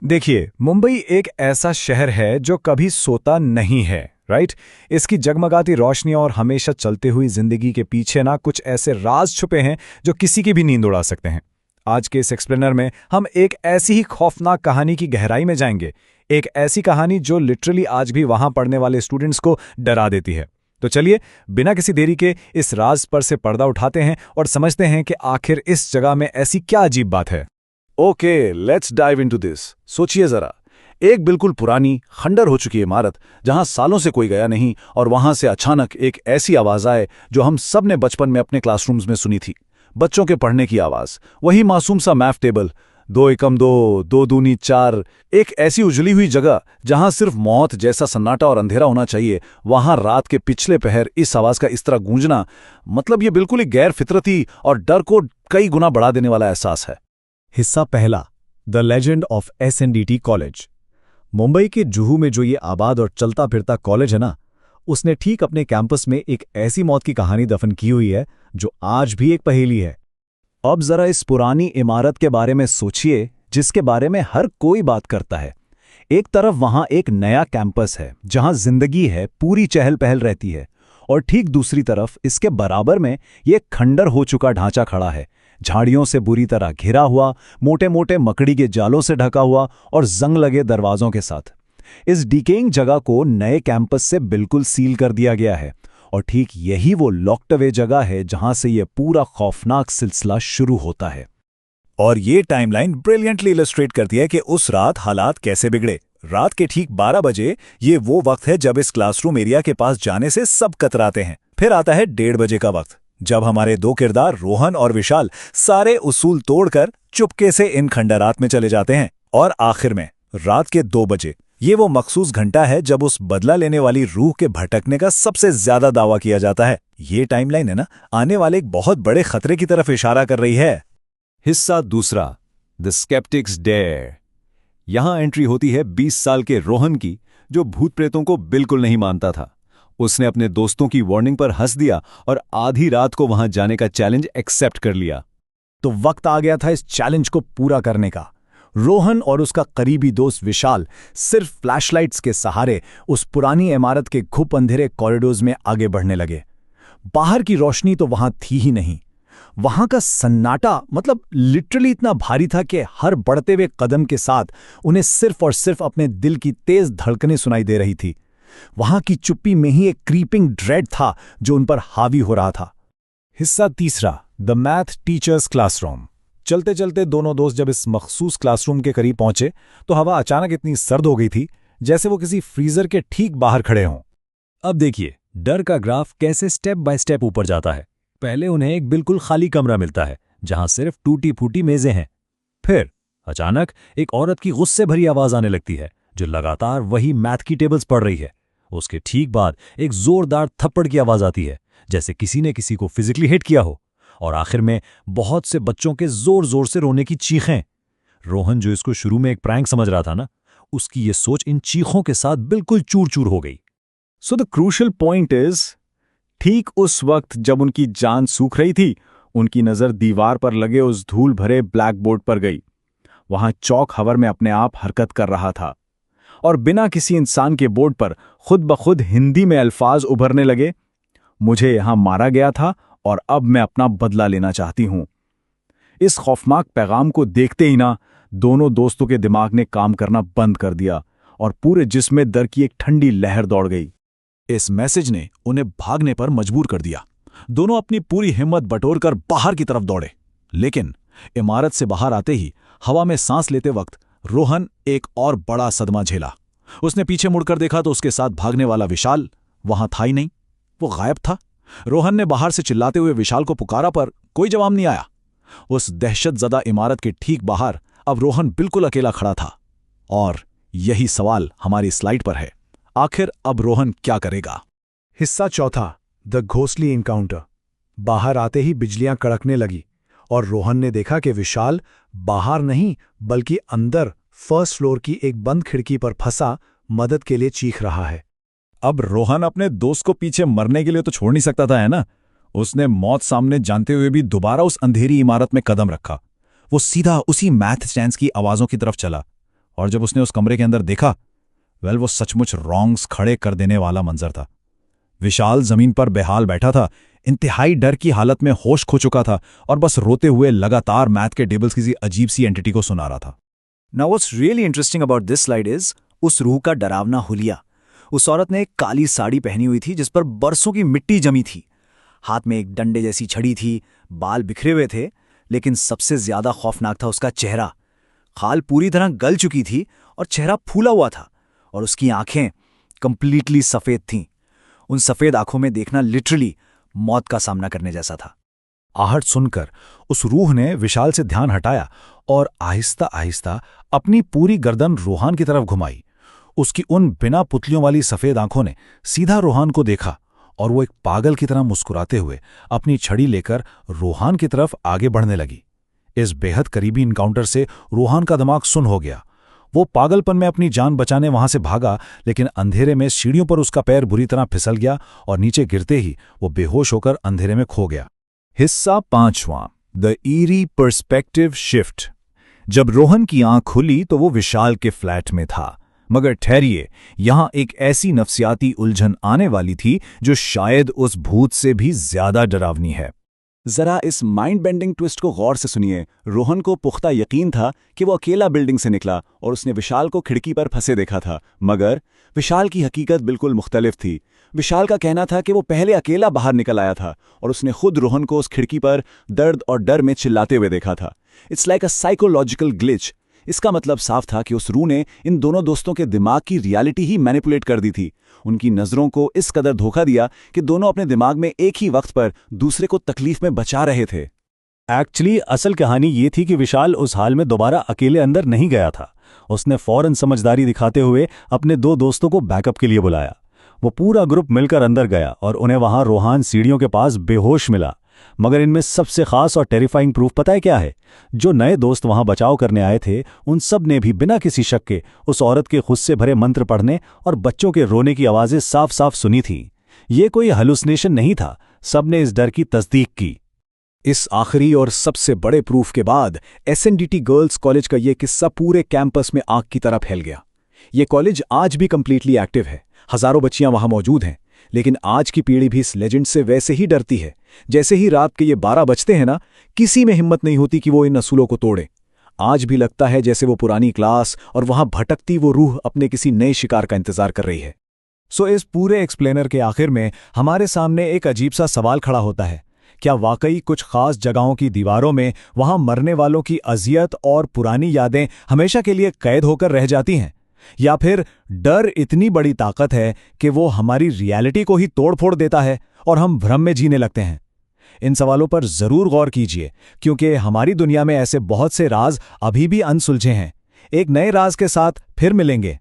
देखिए, मुंबई एक ऐसा शहर है जो कभी सोता नहीं है, राइट? इसकी जगमगाती रोशनी और हमेशा चलती हुई जिंदगी के पीछे ना कुछ ऐसे राज छुपे हैं जो किसी की भी नींद उड़ा सकते हैं। आज के इस एक्सप्लेनर में हम एक ऐसी ही खौफनाक कहानी की गहराई में जाएंगे। एक ऐसी कहानी जो लिटरली आज भी वहां पढ़ने वाले स्टूडेंट्स को डरा देती है। तो चलिए, बिना किसी देरी के इस राज पर से पर्दा उठाते हैं और समझते हैं कि आखिर इस जगह में ऐसी क्या अजीब बात है। Okay, let's dive into this. सोचिए जरा, एक बिल्कुल पुरानी खंडर हो चुकी इमारत जहां सालों से कोई गया नहीं, और वहां से अचानक एक ऐसी आवाज आए जो हम सब ने बचपन में अपने क्लासरूम्स में सुनी थी। बच्चों के पढ़ने की आवाज, वही मासूम सा मैथ टेबल, 2 एकम 2, 2 दूनी 4। एक ऐसी उजली हुई जगह जहां सिर्फ मौत जैसा सन्नाटा और अंधेरा होना चाहिए, वहां रात के पिछले पहर इस आवाज का इस तरह गूंजना, मतलब ये बिल्कुल ही गैर फितरती और डर को कई गुना बढ़ा देने वाला एहसास है। हिस्सा पहला, the legend of SNDT college. Mumbai के जुहू में जो ये आबाद और चलता फिरता कॉलेज है ना, उसने ठीक अपने कैंपस में एक ऐसी मौत की कहानी दफन की हुई है जो आज भी एक पहेली है। अब जरा इस पुरानी इमारत के बारे में सोचिए जिसके बारे में हर कोई बात करता है। एक तरफ वहां एक नया कैंपस है जहां जिंदगी है, पूरी चहल पहल रहती है, और ठीक दूसरी तरफ इसके बराबर में ये खंडर हो चुका ढांचा खड़ा है, झाड़ियों से बुरी तरह घिरा हुआ, मोटे मोटे मकड़ी के जालों से ढका हुआ और जंग लगे दरवाजों के साथ। इस डिकेइंग जगह को नए कैंपस से बिल्कुल सील कर दिया गया है, और ठीक यही वो लॉक्ड अवे जगह है जहां से ये पूरा खौफनाक सिलसिला शुरू होता है। और ये टाइमलाइन ब्रिलियंटली इलस्ट्रेट करती है कि उस रात हालात कैसे बिगड़े। रात के ठीक 12 बजे ये वो वक्त है जब इस क्लासरूम एरिया के पास जाने से सब कतराते हैं। फिर आता है 1:30 बजे का वक्त, जब हमारे दो किरदार रोहन और विशाल सारे उसूल तोड़कर चुपके से इन खंडरात में चले जाते हैं। और आखिर में रात के 2 बजे, ये वो मखसूस घंटा है जब उस बदला लेने वाली रूह के भटकने का सबसे ज्यादा दावा किया जाता है। ये टाइमलाइन है ना, आने वाले एक बहुत बड़े खतरे की तरफ इशारा कर रही है। हिस्सा दूसरा, द स्केप्टिक्स डेयर। यहां एंट्री होती है 20 साल के रोहन की, जो भूत प्रेतों को बिल्कुल नहीं मानता था। उसने अपने दोस्तों की वार्निंग पर हंस दिया और आधी रात को वहां जाने का चैलेंज एक्सेप्ट कर लिया। तो वक्त आ गया था इस चैलेंज को पूरा करने का। रोहन और उसका करीबी दोस्त विशाल सिर्फ फ्लैशलाइट्स के सहारे उस पुरानी इमारत के घुप अंधेरे कॉरिडोर्स में आगे बढ़ने लगे। बाहर की रोशनी तो वहां थी ही नहीं। वहां का सन्नाटा मतलब लिटरली इतना भारी था कि हर बढ़ते हुए कदम के साथ उन्हें सिर्फ और सिर्फ अपने दिल की तेज धड़कनें सुनाई दे रही थी। वहां की चुप्पी में ही एक क्रीपिंग ड्रेड था जो उन पर हावी हो रहा था। हिस्सा तीसरा, द मैथ टीचर्स क्लासरूम। चलते चलते दोनों दोस्त जब इस मखसूस क्लासरूम के करीब पहुंचे तो हवा अचानक इतनी सर्द हो गई थी जैसे वो किसी फ्रीजर के ठीक बाहर खड़े हों। अब देखिए, डर का ग्राफ कैसे स्टेप बाय स्टेप ऊपर जाता है। पहले उन्हें एक बिल्कुल खाली कमरा मिलता है जहां सिर्फ टूटी फूटी मेजें हैं। फिर अचानक एक औरत की गुस्से भरी आवाज आने लगती है जो लगातार वही मैथ की टेबल्स पढ़ रही है। उसके ठीक बाद एक जोरदार थप्पड़ की आवाज आती है जैसे किसी ने किसी को फिजिकली हिट किया हो, और आखिर में बहुत से बच्चों के जोर जोर से रोने की चीखें। रोहन, जो इसको शुरू में एक प्रैंक समझ रहा था ना, उसकी ये सोच इन चीखों के साथ बिल्कुल चूर चूर हो गई। So the crucial point is, ठीक उस वक्त जब उनकी जान सूख रही थी, उनकी नजर दीवार पर लगे उस धूल भरे ब्लैक बोर्ड पर गई। वहां चौक हवर में अपने आप हरकत कर रहा था, और बिना किसी इंसान के बोर्ड पर खुद ब खुद हिंदी में अल्फाज उभरने लगे, मुझे यहां मारा गया था और अब मैं अपना बदला लेना चाहती हूं। इस खौफनाक पैगाम को देखते ही ना, दोनों दोस्तों के दिमाग ने काम करना बंद कर दिया और पूरे जिस्म में डर की एक ठंडी लहर दौड़ गई। इस मैसेज ने उन्हें भागने पर मजबूर कर दिया। दोनों अपनी पूरी हिम्मत बटोरकर बाहर की तरफ दौड़े, लेकिन इमारत से बाहर आते ही हवा में सांस लेते वक्त रोहन एक और बड़ा सदमा झेला। उसने पीछे मुड़कर देखा तो उसके साथ भागने वाला विशाल वहां था ही नहीं, वो गायब था। रोहन ने बाहर से चिल्लाते हुए विशाल को पुकारा पर कोई जवाब नहीं आया। उस दहशतजदा इमारत के ठीक बाहर अब रोहन बिल्कुल अकेला खड़ा था, और यही सवाल हमारी स्लाइड पर है। आखिर अब रोहन क्या करेगा? हिस्सा चौथा, द घोस्टली इनकाउंटर। बाहर आते ही बिजलियां कड़कने लगी और रोहन ने देखा कि विशाल बाहर नहीं बल्कि अंदर फर्स्ट फ्लोर की एक बंद खिड़की पर फंसा मदद के लिए चीख रहा है। अब रोहन अपने दोस्त को पीछे मरने के लिए तो छोड़ नहीं सकता था, है ना? उसने मौत सामने जानते हुए भी दोबारा उस अंधेरी इमारत में कदम रखा। वो सीधा उसी मैथ स्टैंड्स की आवाजों की तरफ चला। और जब उसने उस कमरे के अंदर देखा, वो सचमुच रॉन्ग्स खड़े कर देने वाला मंजर था। विशाल जमीन पर बेहाल बैठा था, इंतहाई डर की हालत में होश खो चुका था और बस रोते हुए लगातार मैथ के टेबल्स किसी अजीब सी एंटिटी को सुना रहा था। Now what's really interesting about this slide is उस रूह का डरावना हुलिया। उस औरत ने एक काली साड़ी पहनी हुई थी जिस पर बरसों की मिट्टी जमी थी। हाथ में एक डंडे जैसी छड़ी थी, बाल बिखरे हुए थे, लेकिन सबसे ज्यादा खौफनाक था उसका चेहरा। खाल पूरी तरह गल चुकी थी और चेहरा फूला हुआ था, और उसकी आंखें कंप्लीटली सफेद थीं। उन सफेद आंखों में देखना लिटरली मौत का सामना करने जैसा था। आहट सुनकर उस रूह ने विशाल से ध्यान हटाया और आहिस्ता आहिस्ता अपनी पूरी गर्दन रोहान की तरफ घुमाई। उसकी उन बिना पुतलियों वाली सफेद आंखों ने सीधा रोहान को देखा और वो एक पागल की तरह मुस्कुराते हुए अपनी छड़ी लेकर रोहान की तरफ आगे बढ़ने लगी। इस बेहद करीबी इनकाउंटर से रोहान का दिमाग सुन्न हो गया। वो पागलपन में अपनी जान बचाने वहां से भागा, लेकिन अंधेरे में सीढ़ियों पर उसका पैर बुरी तरह फिसल गया और नीचे गिरते ही वो बेहोश होकर अंधेरे में खो गया। हिस्सा 5वां, द ईरी पर्सपेक्टिव शिफ्ट। जब रोहन की आंख खुली तो वो विशाल के फ्लैट में था, मगर ठहरिए, यहां एक ऐसी नफ्सियाती उलझन आने वाली थी जो शायद उस भूत से भी ज्यादा डरावनी है। जरा इस माइंड बेंडिंग ट्विस्ट को गौर से सुनिए। रोहन को पुख्ता यकीन था कि वो अकेला बिल्डिंग से निकला और उसने विशाल को खिड़की पर फंसे देखा था, मगर विशाल की हकीकत बिल्कुल मुख्तलिफ थी। विशाल का कहना था कि वो पहले अकेला बाहर निकल आया था और उसने खुद रोहन को उस खिड़की पर दर्द और डर में चिल्लाते हुए देखा था। It's like a psychological glitch. इसका मतलब साफ था कि उस रूह ने इन दोनों दोस्तों के दिमाग की रियलिटी ही मैनिपुलेट कर दी थी। उनकी नजरों को इस कदर धोखा दिया कि दोनों अपने दिमाग में एक ही वक्त पर दूसरे को तकलीफ में बचा रहे थे। एक्चुअली असल कहानी ये थी कि विशाल उस हाल में दोबारा अकेले अंदर नहीं गया था। उसने फौरन समझदारी दिखाते हुए अपने 2 दोस्तों को बैकअप के लिए बुलाया। वो पूरा ग्रुप मिलकर अंदर गया और उन्हें वहां रोहान सीढ़ियों के पास बेहोश मिला। मगर इनमें सबसे खास और टेरिफाइंग प्रूफ पता है क्या है? जो नए दोस्त वहां बचाव करने आए थे, उन सब ने भी बिना किसी शक के उस औरत के गुस्से भरे मंत्र पढ़ने और बच्चों के रोने की आवाजें साफ साफ सुनी थी। ये कोई हेलुसिनेशन नहीं था, सबने इस डर की तस्दीक की। इस आखिरी और सबसे बड़े प्रूफ के बाद SNDT गर्ल्स कॉलेज का ये किस्सा पूरे कैंपस में आग की तरह फैल गया। ये कॉलेज आज भी कंप्लीटली एक्टिव है, हजारों बच्चियां वहां मौजूद हैं, लेकिन आज की पीढ़ी भी इस लेजेंड से वैसे ही डरती है। जैसे ही रात के ये 12 बजते हैं ना, किसी में हिम्मत नहीं होती कि वो इन असूलों को तोड़े। आज भी लगता है जैसे वो पुरानी क्लास और वहां भटकती वो रूह अपने किसी नए शिकार का इंतजार कर रही है। सो इस पूरे एक्सप्लेनर के आखिर में हमारे सामने एक अजीब सा सवाल खड़ा होता है, क्या वाकई कुछ खास जगहों की दीवारों में वहां मरने वालों की अजियत और पुरानी यादें हमेशा के लिए कैद होकर रह जाती हैं? या फिर डर इतनी बड़ी ताकत है कि वो हमारी रियलिटी को ही तोड़-फोड़ देता है और हम भ्रम में जीने लगते हैं? इन सवालों पर जरूर गौर कीजिए, क्योंकि हमारी दुनिया में ऐसे बहुत से राज अभी भी अनसुलझे हैं। एक नए राज के साथ फिर मिलेंगे।